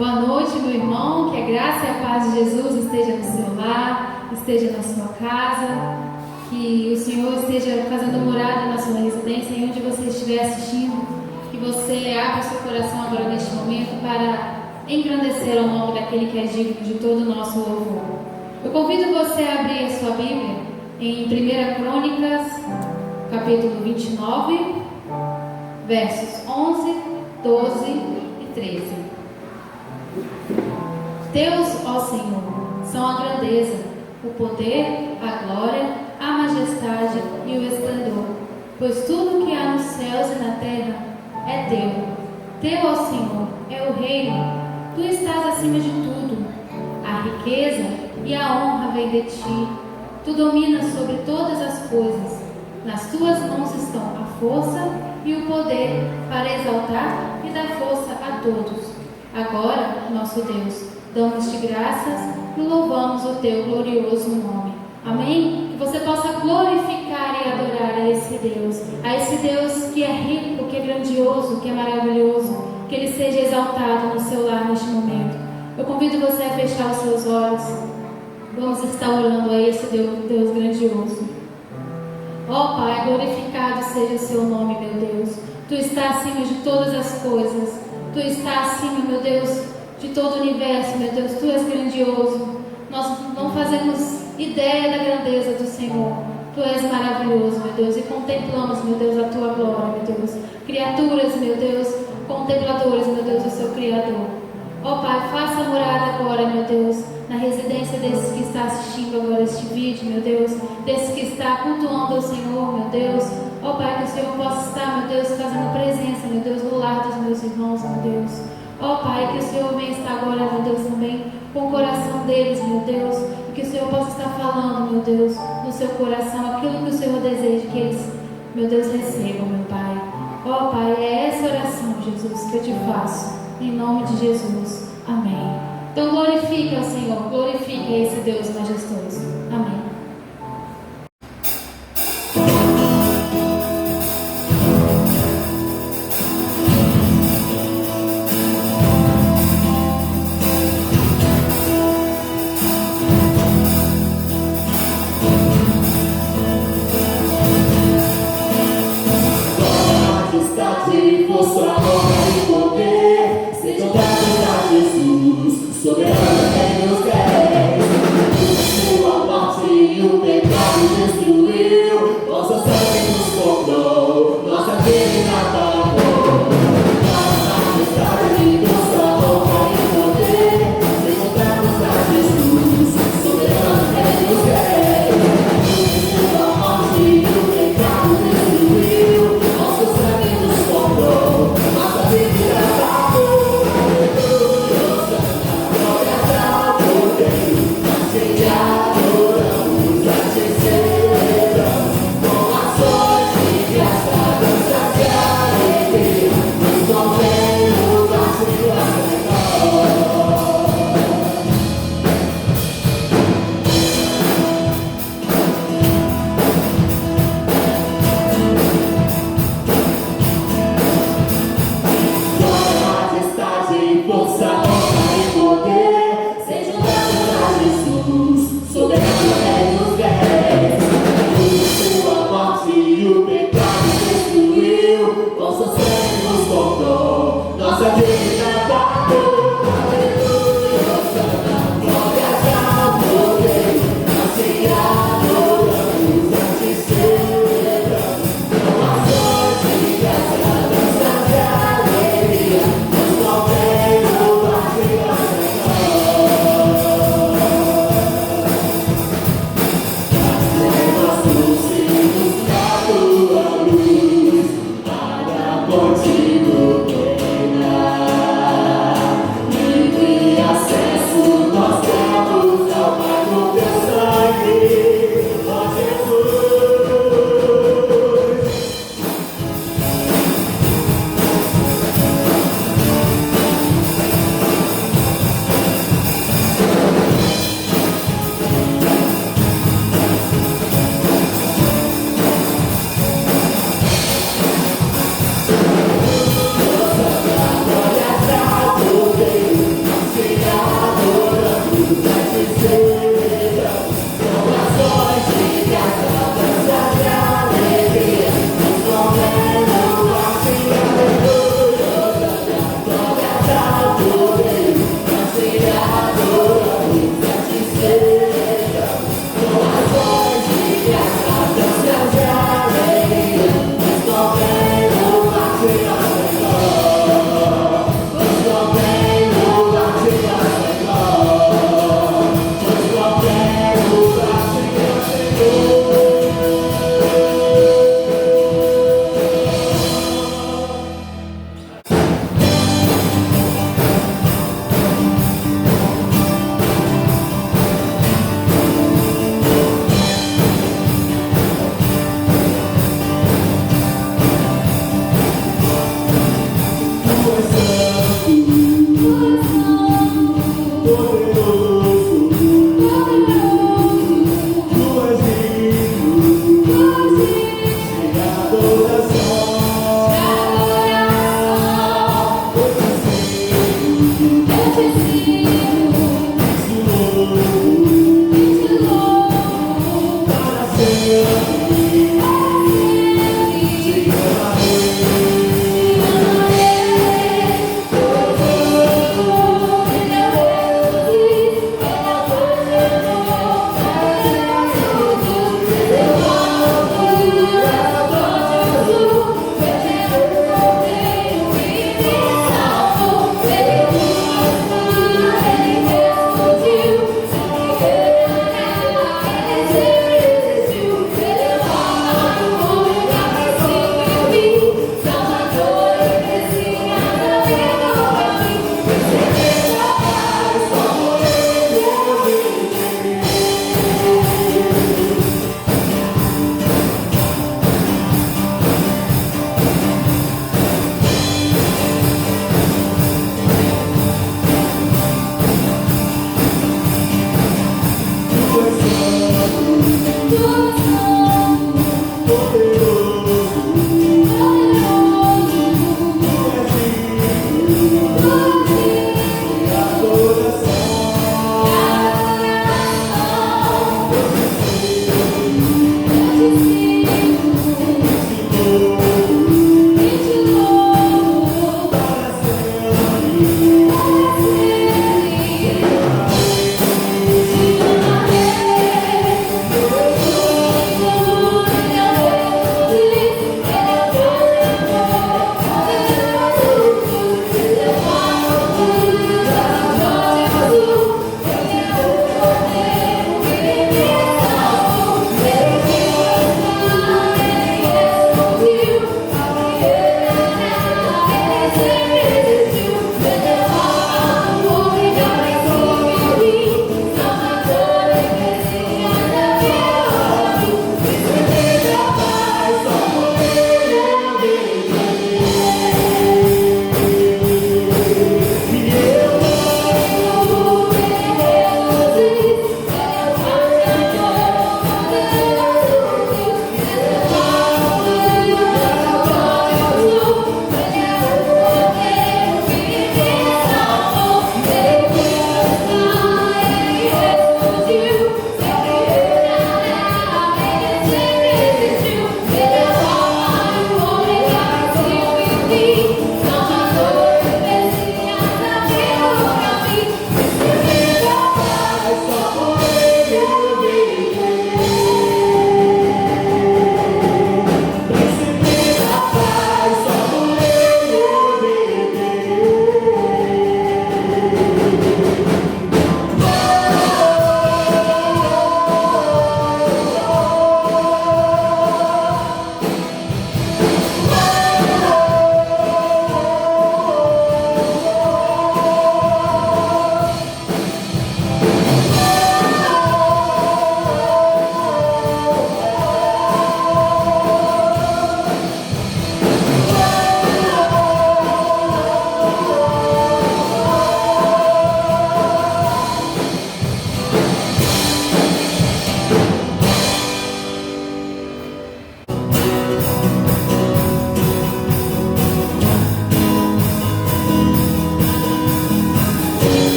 Boa noite, meu irmão. Que a graça e a paz de Jesus esteja no seu lar, esteja na sua casa. Que o Senhor esteja fazendo morada na sua residência, em onde você estiver assistindo. Que você abra o seu coração agora neste momento para engrandecer o nome daquele que é digno de todo o nosso louvor. Eu convido você a abrir a sua Bíblia em 1 Crônicas, capítulo 29, versos 11, 12 e 13. Teus, ó Senhor, são a grandeza, o poder, a glória, a majestade e o esplendor, pois tudo que há nos céus e na terra é teu. Teu, ó Senhor, é o reino, tu estás acima de tudo. A riqueza e a honra vêm de ti, tu dominas sobre todas as coisas. Nas tuas mãos estão a força e o poder para exaltar e dar força a todos. Agora, nosso Deus, damos-te graças e louvamos o teu glorioso nome. Amém? Que você possa glorificar e adorar a esse Deus que é rico, que é grandioso, que é maravilhoso, que Ele seja exaltado no seu lar neste momento. Eu convido você a fechar os seus olhos. Vamos estar orando a esse Deus grandioso. Ó Pai, glorificado seja o seu nome, meu Deus. Tu estás acima de todas as coisas. Tu estás acima, meu Deus, de todo o universo, meu Deus. Tu és grandioso. Nós não fazemos ideia da grandeza do Senhor. Tu és maravilhoso, meu Deus, e contemplamos, meu Deus, a tua glória, meu Deus. Criaturas, meu Deus, contempladores, meu Deus, do seu Criador. Ó Pai, faça morada agora, meu Deus, na residência desses que está assistindo agora este vídeo, meu Deus, desses que está cultuando ao Senhor, meu Deus. Ó Pai, que o Senhor possa estar, meu Deus, fazendo presença, meu Deus, no lar dos meus irmãos, meu Deus. Ó Pai, que o Senhor venha estar agora, meu Deus, também com o coração deles, meu Deus, e que o Senhor possa estar falando, meu Deus, no seu coração, aquilo que o Senhor deseja que eles, meu Deus, recebam, meu Pai. Ó Pai, é essa oração, Jesus, que eu te faço, em nome de Jesus. Amém. Então glorifique ao Senhor, glorifique a esse Deus majestoso. Amém. Soberano em os céus, sua morte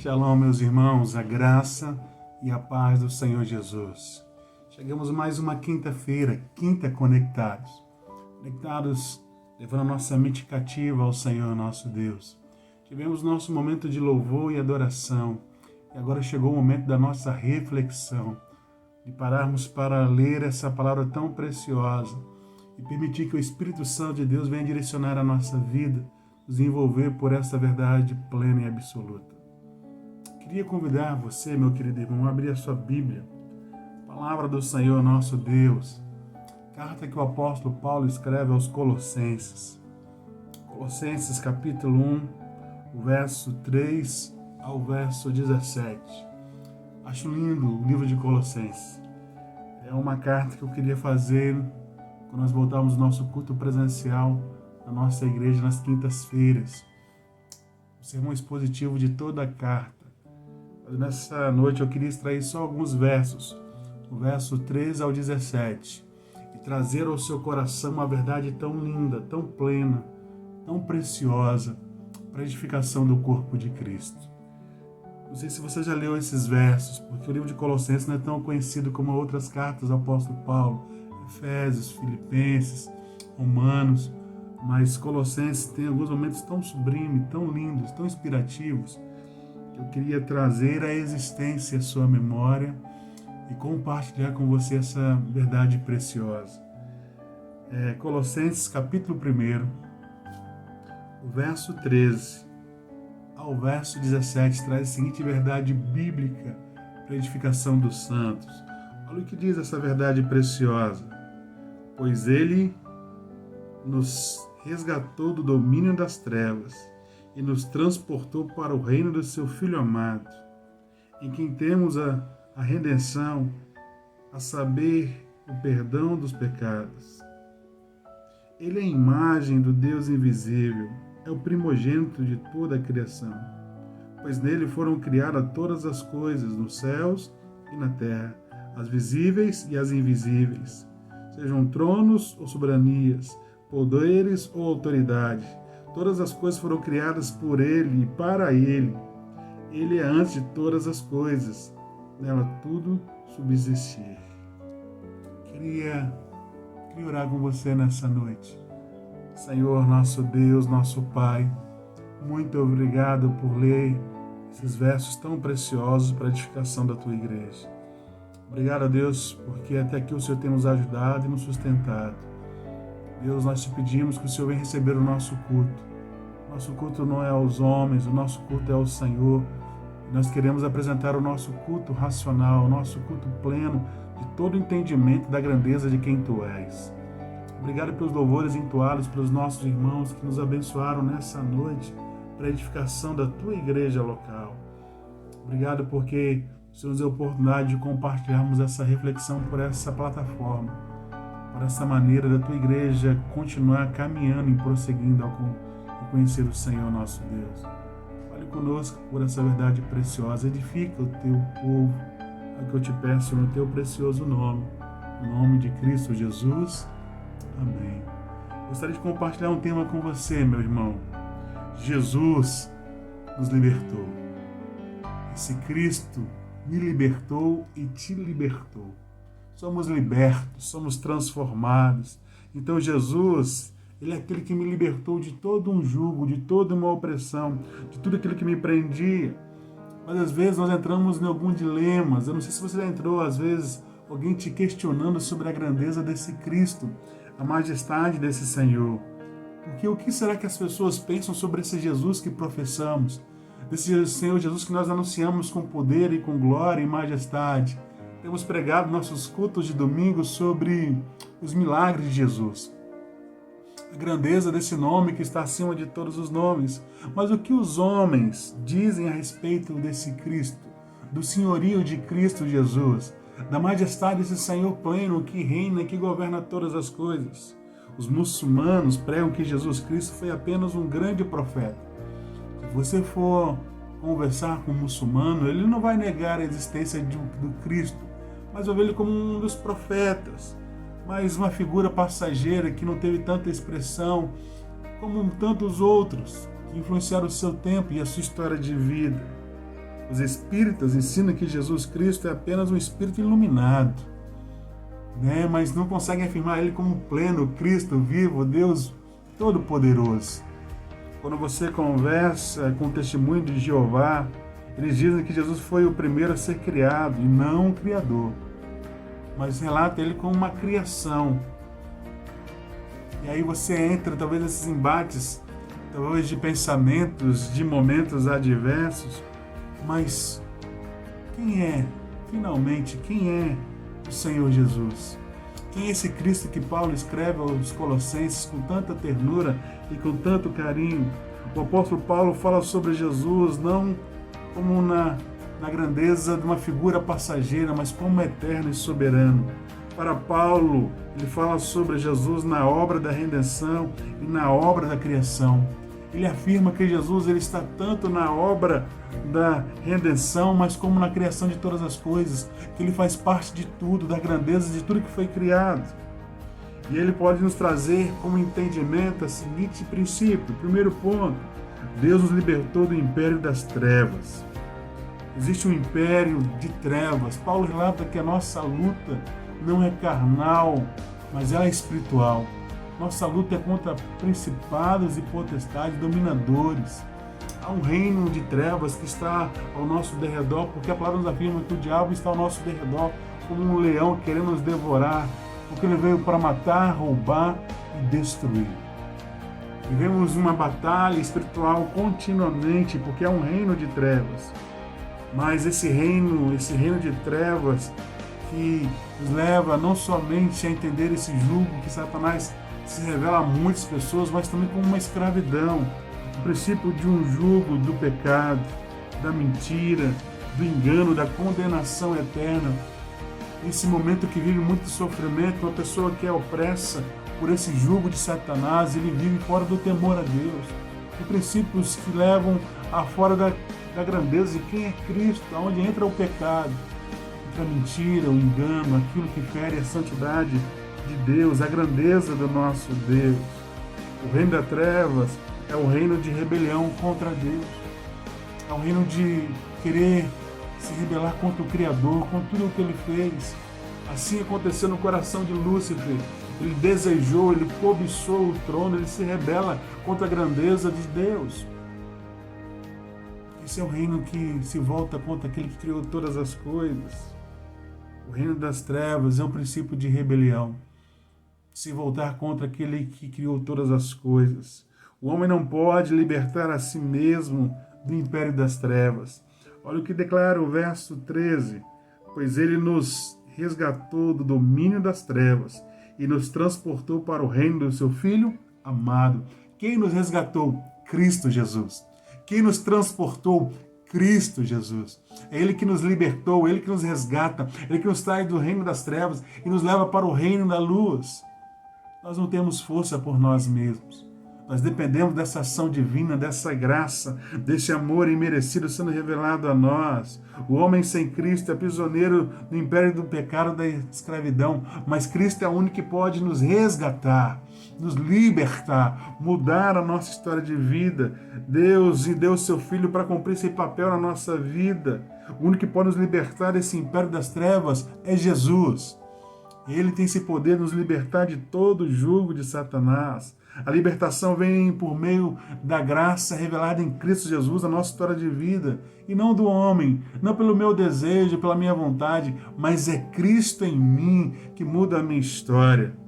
Shalom, meus irmãos, a graça e a paz do Senhor Jesus. Chegamos mais uma quinta-feira, quinta conectados, levando a nossa mente cativa ao Senhor nosso Deus. Tivemos nosso momento de louvor e adoração, e agora chegou o momento da nossa reflexão, de pararmos para ler essa palavra tão preciosa e permitir que o Espírito Santo de Deus venha direcionar a nossa vida, nos envolver por essa verdade plena e absoluta. Queria convidar você, meu querido irmão, a abrir a sua Bíblia, palavra do Senhor nosso Deus, carta que o apóstolo Paulo escreve aos Colossenses. Colossenses capítulo 1, o verso 3 ao verso 17. Acho lindo o livro de Colossenses. É uma carta que eu queria fazer quando nós voltarmos ao nosso culto presencial na nossa igreja nas quintas-feiras. O sermão expositivo de toda a carta. Nessa noite eu queria extrair só alguns versos, o verso 13 ao 17, e trazer ao seu coração uma verdade tão linda, tão plena, tão preciosa, para a edificação do corpo de Cristo. Não sei se você já leu esses versos, porque o livro de Colossenses não é tão conhecido como outras cartas do apóstolo Paulo, Efésios, Filipenses, Romanos, mas Colossenses tem alguns momentos tão sublimes, tão lindos, tão inspirativos, eu queria trazer à existência a sua memória e compartilhar com você essa verdade preciosa. Colossenses capítulo 1, o verso 13 ao verso 17 traz a seguinte verdade bíblica para a edificação dos santos. Olha o que diz essa verdade preciosa. Pois ele nos resgatou do domínio das trevas e nos transportou para o reino do seu Filho amado, em quem temos a redenção, a saber, o perdão dos pecados. Ele é a imagem do Deus invisível, é o primogênito de toda a criação, pois nele foram criadas todas as coisas, nos céus e na terra, as visíveis e as invisíveis, sejam tronos ou soberanias, poderes ou autoridade. Todas as coisas foram criadas por Ele e para Ele. Ele é antes de todas as coisas. Nela tudo subsistir. Queria orar com você nessa noite. Senhor, nosso Deus, nosso Pai, muito obrigado por ler esses versos tão preciosos para a edificação da Tua igreja. Obrigado a Deus, porque até aqui o Senhor tem nos ajudado e nos sustentado. Deus, nós te pedimos que o Senhor venha receber o nosso culto. Nosso culto não é aos homens, o nosso culto é ao Senhor. Nós queremos apresentar o nosso culto racional, o nosso culto pleno de todo o entendimento da grandeza de quem Tu és. Obrigado pelos louvores entoados pelos nossos irmãos que nos abençoaram nessa noite para a edificação da Tua igreja local. Obrigado porque o Senhor nos deu a oportunidade de compartilharmos essa reflexão por essa plataforma, por essa maneira da Tua igreja continuar caminhando e prosseguindo ao conhecer o Senhor nosso Deus. Fale conosco por essa verdade preciosa, edifica o Teu povo, é o que eu te peço no Teu precioso nome, no nome de Cristo Jesus. Amém. Gostaria de compartilhar um tema com você, meu irmão. Jesus nos libertou. Esse Cristo me libertou e te libertou. Somos libertos, somos transformados. Então Jesus, Ele é aquele que me libertou de todo um jugo, de toda uma opressão, de tudo aquilo que me prendia. Mas às vezes nós entramos em algum dilemas. Eu não sei se você já entrou, às vezes, alguém te questionando sobre a grandeza desse Cristo, a majestade desse Senhor. Porque o que será que as pessoas pensam sobre esse Jesus que professamos? Desse Senhor Jesus que nós anunciamos com poder e com glória e majestade. Temos pregado nossos cultos de domingo sobre os milagres de Jesus. A grandeza desse nome que está acima de todos os nomes. Mas o que os homens dizem a respeito desse Cristo, do senhorio de Cristo Jesus, da majestade desse Senhor pleno que reina e que governa todas as coisas? Os muçulmanos pregam que Jesus Cristo foi apenas um grande profeta. Se você for conversar com um muçulmano, ele não vai negar a existência do Cristo, mas vai ver ele como um dos profetas, mas uma figura passageira que não teve tanta expressão como tantos outros que influenciaram o seu tempo e a sua história de vida. Os espíritas ensinam que Jesus Cristo é apenas um espírito iluminado, mas não conseguem afirmar ele como pleno Cristo vivo, Deus Todo-Poderoso. Quando você conversa com o testemunho de Jeová, eles dizem que Jesus foi o primeiro a ser criado e não um criador, mas relata ele como uma criação. E aí você entra talvez nesses embates, talvez de pensamentos, de momentos adversos, mas quem é o Senhor Jesus? Quem é esse Cristo que Paulo escreve aos Colossenses com tanta ternura e com tanto carinho? O apóstolo Paulo fala sobre Jesus não como na grandeza de uma figura passageira, mas como eterno e soberano. Para Paulo, ele fala sobre Jesus na obra da redenção e na obra da criação. Ele afirma que Jesus ele está tanto na obra da redenção, mas como na criação de todas as coisas, que ele faz parte de tudo, da grandeza de tudo que foi criado. E ele pode nos trazer como entendimento o seguinte princípio. Primeiro ponto, Deus nos libertou do império das trevas. Existe um império de trevas. Paulo relata que a nossa luta não é carnal, mas ela é espiritual. Nossa luta é contra principados e potestades, dominadores. Há um reino de trevas que está ao nosso derredor, porque a palavra nos afirma que o diabo está ao nosso derredor como um leão querendo nos devorar, porque ele veio para matar, roubar e destruir. Vivemos uma batalha espiritual continuamente, porque é um reino de trevas. Mas esse reino de trevas que nos leva não somente a entender esse jugo que Satanás se revela a muitas pessoas, mas também como uma escravidão, o princípio de um jugo do pecado, da mentira, do engano, da condenação eterna. Nesse momento que vive muito sofrimento, uma pessoa que é opressa por esse jugo de Satanás, ele vive fora do temor a Deus. E princípios que levam a fora da grandeza de quem é Cristo, onde entra o pecado, entra a mentira, o engano, aquilo que fere a santidade de Deus, a grandeza do nosso Deus. O reino das trevas é o reino de rebelião contra Deus. É o reino de querer se rebelar contra o Criador, com tudo o que ele fez. Assim aconteceu no coração de Lúcifer. Ele desejou, ele cobiçou o trono, ele se rebela contra a grandeza de Deus. Esse é o reino que se volta contra aquele que criou todas as coisas. O reino das trevas é um princípio de rebelião. Se voltar contra aquele que criou todas as coisas. O homem não pode libertar a si mesmo do império das trevas. Olha o que declara o verso 13. Pois ele nos resgatou do domínio das trevas e nos transportou para o reino do seu Filho amado. Quem nos resgatou? Cristo Jesus. Quem nos transportou? Cristo Jesus. É Ele que nos libertou, Ele que nos resgata, Ele que nos traz do reino das trevas e nos leva para o reino da luz. Nós não temos força por nós mesmos. Nós dependemos dessa ação divina, dessa graça, desse amor imerecido sendo revelado a nós. O homem sem Cristo é prisioneiro do império do pecado, da escravidão, mas Cristo é o único que pode nos resgatar, nos libertar, mudar a nossa história de vida. Deus deu seu Filho para cumprir esse papel na nossa vida. O único que pode nos libertar desse império das trevas é Jesus. Ele tem esse poder de nos libertar de todo o jugo de Satanás. A libertação vem por meio da graça revelada em Cristo Jesus, na nossa história de vida, e não do homem, não pelo meu desejo, pela minha vontade, mas é Cristo em mim que muda a minha história.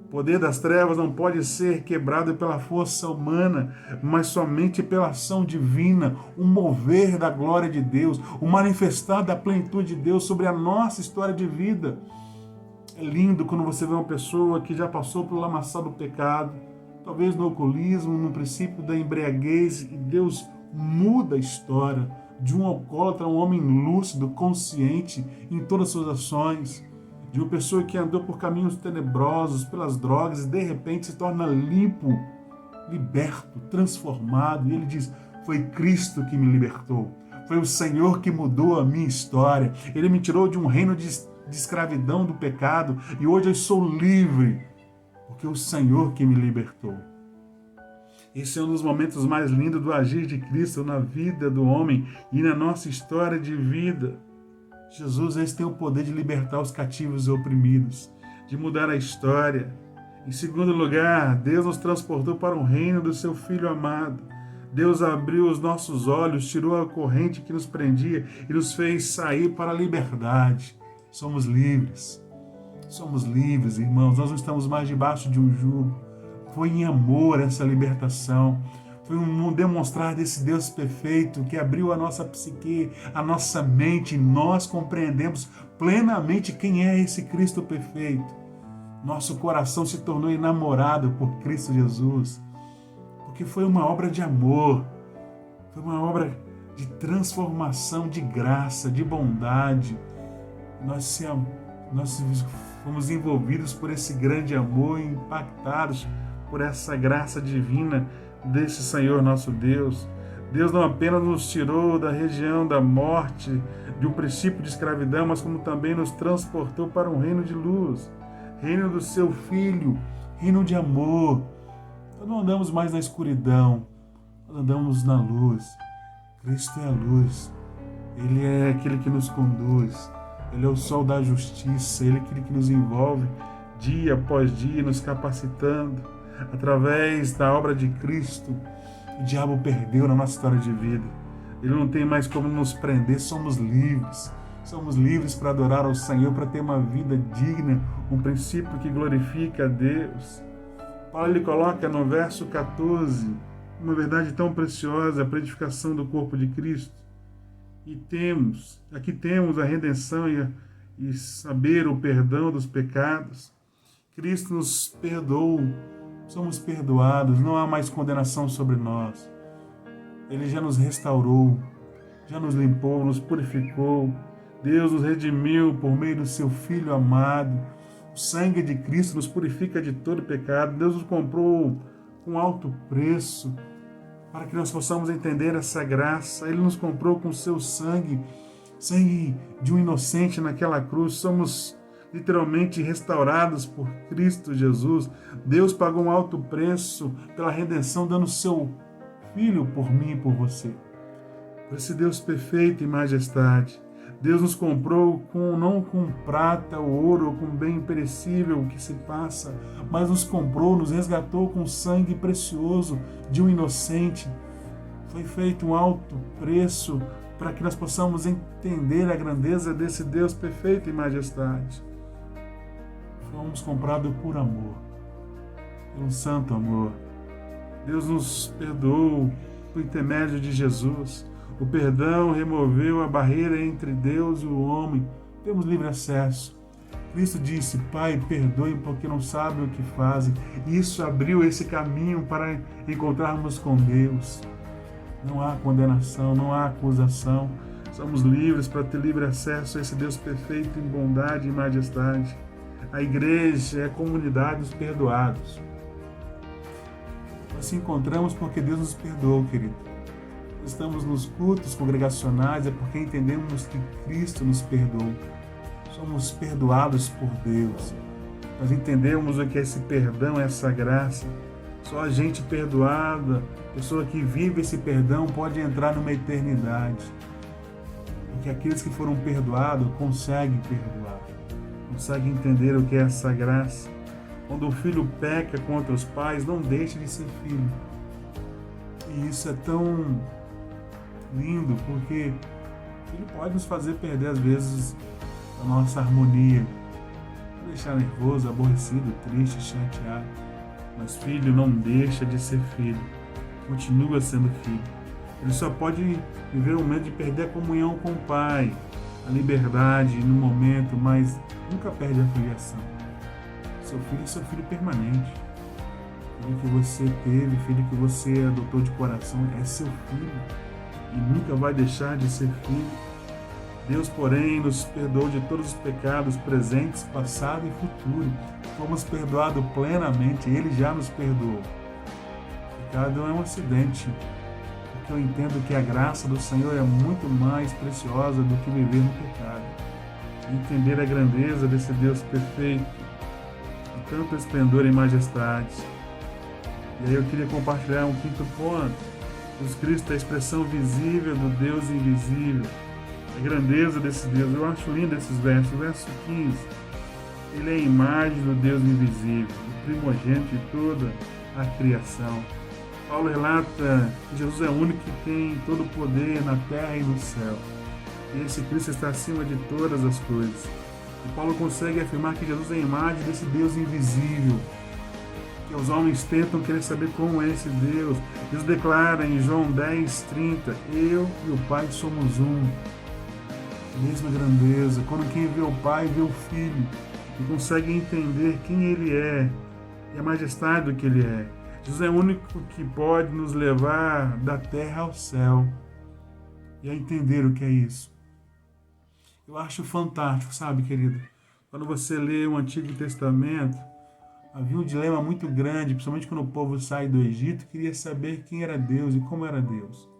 O poder das trevas não pode ser quebrado pela força humana, mas somente pela ação divina, o mover da glória de Deus, o manifestar da plenitude de Deus sobre a nossa história de vida. É lindo quando você vê uma pessoa que já passou pelo lamaçal do pecado, talvez no alcoolismo, no princípio da embriaguez, e Deus muda a história de um alcoólatra a um homem lúcido, consciente em todas as suas ações, de uma pessoa que andou por caminhos tenebrosos, pelas drogas, e de repente se torna limpo, liberto, transformado. E ele diz, foi Cristo que me libertou. Foi o Senhor que mudou a minha história. Ele me tirou de um reino de escravidão do pecado e hoje eu sou livre, porque o Senhor que me libertou. Esse é um dos momentos mais lindos do agir de Cristo na vida do homem e na nossa história de vida. Jesus, esse tem o poder de libertar os cativos e oprimidos, de mudar a história. Em segundo lugar, Deus nos transportou para o reino do seu Filho amado. Deus abriu os nossos olhos, tirou a corrente que nos prendia e nos fez sair para a liberdade. Somos livres. Somos livres, irmãos. Nós não estamos mais debaixo de um jugo. Foi em amor essa libertação. Foi um demonstrar desse Deus perfeito que abriu a nossa psique, a nossa mente. Nós compreendemos plenamente quem é esse Cristo perfeito. Nosso coração se tornou enamorado por Cristo Jesus. Porque foi uma obra de amor. Foi uma obra de transformação, de graça, de bondade. Nós fomos envolvidos por esse grande amor e impactados por essa graça divina desse Senhor nosso Deus. Deus não apenas nos tirou da região da morte, de um princípio de escravidão, mas como também nos transportou para um reino de luz, reino do seu Filho, reino de amor. Nós não andamos mais na escuridão, nós andamos na luz. Cristo é a luz, Ele é aquele que nos conduz, Ele é o sol da justiça, Ele é aquele que nos envolve dia após dia, nos capacitando. Através da obra de Cristo, o diabo perdeu na nossa história de vida. Ele não tem mais como nos prender, somos livres. Somos livres para adorar ao Senhor, para ter uma vida digna, um princípio que glorifica a Deus. Paulo ele coloca no verso 14 uma verdade tão preciosa, a edificação do corpo de Cristo. E aqui temos a redenção e saber o perdão dos pecados. Cristo nos perdoou. Somos perdoados, não há mais condenação sobre nós. Ele já nos restaurou, já nos limpou, nos purificou. Deus nos redimiu por meio do seu Filho amado. O sangue de Cristo nos purifica de todo pecado. Deus nos comprou com alto preço para que nós possamos entender essa graça. Ele nos comprou com seu sangue, sangue de um inocente naquela cruz. Somos literalmente restaurados por Cristo Jesus. Deus pagou um alto preço pela redenção, dando seu Filho por mim e por você. Por esse Deus perfeito e majestade. Deus nos comprou não com prata ou ouro, ou com bem perecível que se passa, mas nos comprou, nos resgatou com sangue precioso de um inocente. Foi feito um alto preço para que nós possamos entender a grandeza desse Deus perfeito e majestade. Fomos comprados por amor, pelo santo amor. Deus nos perdoou por intermédio de Jesus. O perdão removeu a barreira entre Deus e o homem. Temos livre acesso. Cristo disse, Pai, perdoem porque não sabem o que fazem. Isso abriu esse caminho para encontrarmos com Deus. Não há condenação, não há acusação. Somos livres para ter livre acesso a esse Deus perfeito em bondade e majestade. A igreja é a comunidade dos perdoados. Nós se encontramos porque Deus nos perdoou, querido. Estamos nos cultos congregacionais é porque entendemos que Cristo nos perdoou. Somos perdoados por Deus. Nós entendemos o que é esse perdão, essa graça. Só a gente perdoada, pessoa que vive esse perdão, pode entrar numa eternidade. Porque aqueles que foram perdoados conseguem perdoar. Consegue entender o que é essa graça. Quando o filho peca contra os pais, não deixa de ser filho. E isso é tão lindo, porque o filho pode nos fazer perder, às vezes, a nossa harmonia, deixar nervoso, aborrecido, triste, chateado. Mas filho não deixa de ser filho, continua sendo filho. Ele só pode viver o momento de perder a comunhão com o pai, a liberdade no momento, mas nunca perde a filiação. Seu filho é seu filho permanente. Filho que você teve, filho que você adotou de coração, é seu filho e nunca vai deixar de ser filho. Deus, porém, nos perdoou de todos os pecados presentes, passado e futuro. Fomos perdoados plenamente, Ele já nos perdoou. O pecado é um acidente, porque eu entendo que a graça do Senhor é muito mais preciosa do que viver no pecado. Entender a grandeza desse Deus perfeito, de tanto esplendor e majestade. E aí eu queria compartilhar um quinto ponto. Jesus Cristo é a expressão visível do Deus invisível. A grandeza desse Deus, eu acho lindo esses versos. O verso 15, ele é a imagem do Deus invisível, o primogênito de toda a criação. Paulo relata que Jesus é o único que tem todo o poder na terra e no céu. E esse Cristo está acima de todas as coisas. E Paulo consegue afirmar que Jesus é a imagem desse Deus invisível, que os homens tentam querer saber como é esse Deus. Jesus declara em João 10:30, eu e o Pai somos um. Mesma grandeza, quando quem vê o Pai vê o Filho e consegue entender quem Ele é e a majestade do que Ele é. Jesus é o único que pode nos levar da terra ao céu e a entender o que é isso. Eu acho fantástico, sabe, querido? Quando você lê o Antigo Testamento, havia um dilema muito grande, principalmente quando o povo sai do Egito, queria saber quem era Deus e como era Deus.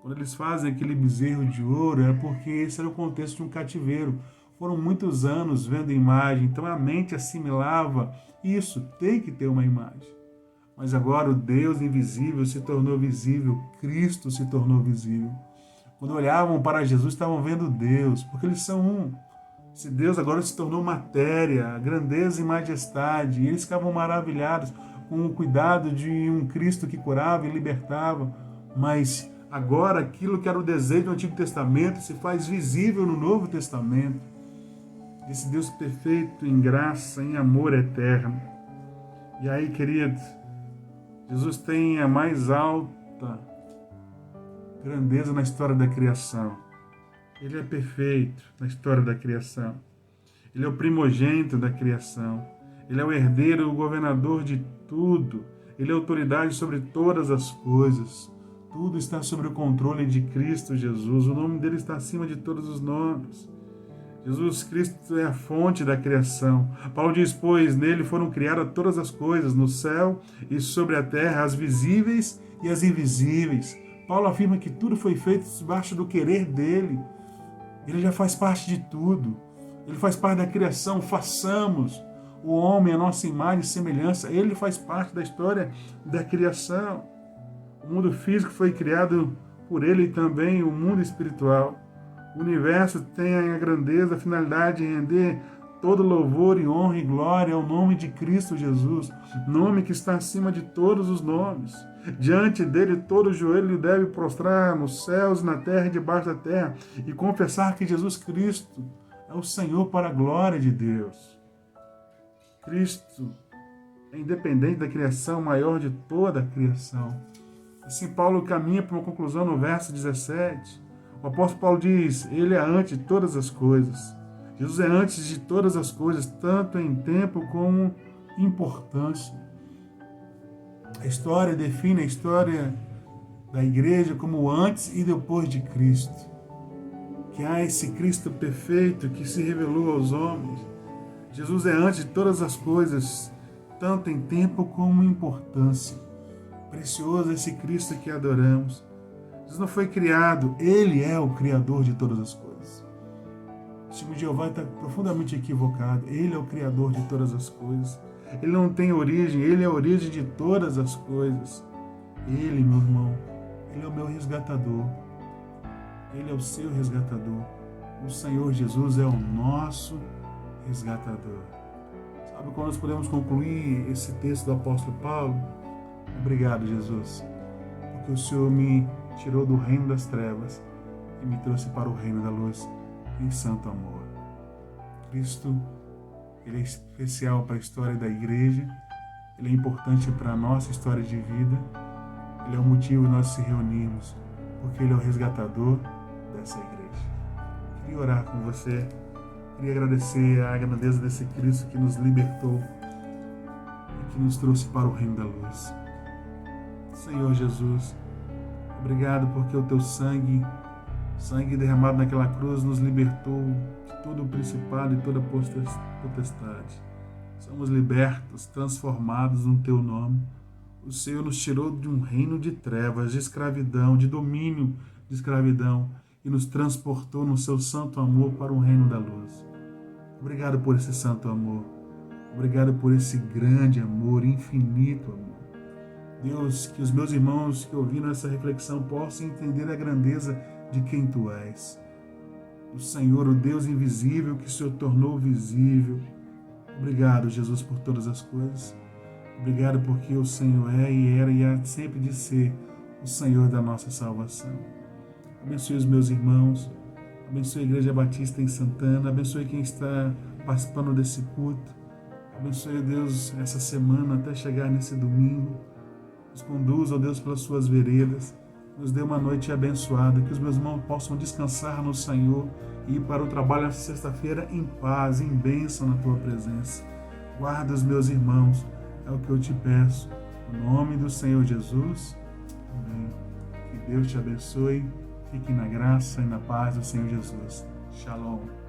Quando eles fazem aquele bezerro de ouro, é porque esse era o contexto de um cativeiro. Foram muitos anos vendo imagem, então a mente assimilava isso, tem que ter uma imagem. Mas agora o Deus invisível se tornou visível, Cristo se tornou visível. Quando olhavam para Jesus, estavam vendo Deus, porque eles são um. Esse Deus agora se tornou matéria, grandeza e majestade, e eles ficavam maravilhados com o cuidado de um Cristo que curava e libertava, mas agora, aquilo que era o desejo do Antigo Testamento se faz visível no Novo Testamento. Esse Deus perfeito em graça, em amor eterno. E aí, queridos, Jesus tem a mais alta grandeza na história da criação. Ele é perfeito na história da criação. Ele é o primogênito da criação. Ele é o herdeiro, o governador de tudo. Ele é autoridade sobre todas as coisas. Tudo está sob o controle de Cristo Jesus. O nome dele está acima de todos os nomes. Jesus Cristo é a fonte da criação. Paulo diz, pois nele foram criadas todas as coisas, no céu e sobre a terra, as visíveis e as invisíveis. Paulo afirma que tudo foi feito debaixo do querer dele. Ele já faz parte de tudo. Ele faz parte da criação. Façamos o homem a nossa imagem e semelhança. Ele faz parte da história da criação. O mundo físico foi criado por ele e também o mundo espiritual. O universo tem a grandeza, a finalidade de render todo louvor e honra e glória ao nome de Cristo Jesus, nome que está acima de todos os nomes. Diante dele todo joelho deve prostrar nos céus, na terra e debaixo da terra e confessar que Jesus Cristo é o Senhor para a glória de Deus. Cristo é independente da criação, maior de toda a criação. Assim Paulo caminha para uma conclusão no verso 17. O apóstolo Paulo diz, ele é antes de todas as coisas. Jesus é antes de todas as coisas, tanto em tempo como em importância. A história define a história da igreja como antes e depois de Cristo. Que há esse Cristo perfeito que se revelou aos homens. Jesus é antes de todas as coisas, tanto em tempo como em importância. Precioso esse Cristo que adoramos. Jesus não foi criado, Ele é o Criador de todas as coisas. O testemunho de Jeová está profundamente equivocado. Ele é o Criador de todas as coisas. Ele não tem origem, Ele é a origem de todas as coisas. Ele, meu irmão, Ele é o meu resgatador. Ele é o seu resgatador. O Senhor Jesus é o nosso resgatador. Sabe quando nós podemos concluir esse texto do apóstolo Paulo? Obrigado, Jesus, porque o Senhor me tirou do reino das trevas e me trouxe para o reino da luz em santo amor. Cristo, Ele é especial para a história da igreja, Ele é importante para a nossa história de vida, Ele é o motivo de nós se reunirmos, porque Ele é o resgatador dessa igreja. Queria orar com você, queria agradecer a grandeza desse Cristo que nos libertou e que nos trouxe para o reino da luz. Senhor Jesus, obrigado porque o teu sangue derramado naquela cruz nos libertou de todo o principado e toda potestade. Somos libertos, transformados no teu nome. O Senhor nos tirou de um reino de trevas, de escravidão, de domínio de escravidão e nos transportou no seu santo amor para o reino da luz. Obrigado por esse santo amor. Obrigado por esse grande amor, infinito amor. Deus, que os meus irmãos que ouviram essa reflexão possam entender a grandeza de quem Tu és. O Senhor, o Deus invisível que o Senhor tornou visível. Obrigado, Jesus, por todas as coisas. Obrigado porque o Senhor é e era e há sempre de ser o Senhor da nossa salvação. Abençoe os meus irmãos, abençoe a Igreja Batista em Santana, abençoe quem está participando desse culto. Abençoe, Deus, essa semana até chegar nesse domingo. Nos conduza, ó Deus, pelas suas veredas. Nos dê uma noite abençoada, que os meus irmãos possam descansar no Senhor e ir para o trabalho nesta sexta-feira em paz, em bênção na Tua presença. Guarda os meus irmãos, é o que eu te peço. No nome do Senhor Jesus. Amém. Que Deus te abençoe. Fique na graça e na paz do Senhor Jesus. Shalom.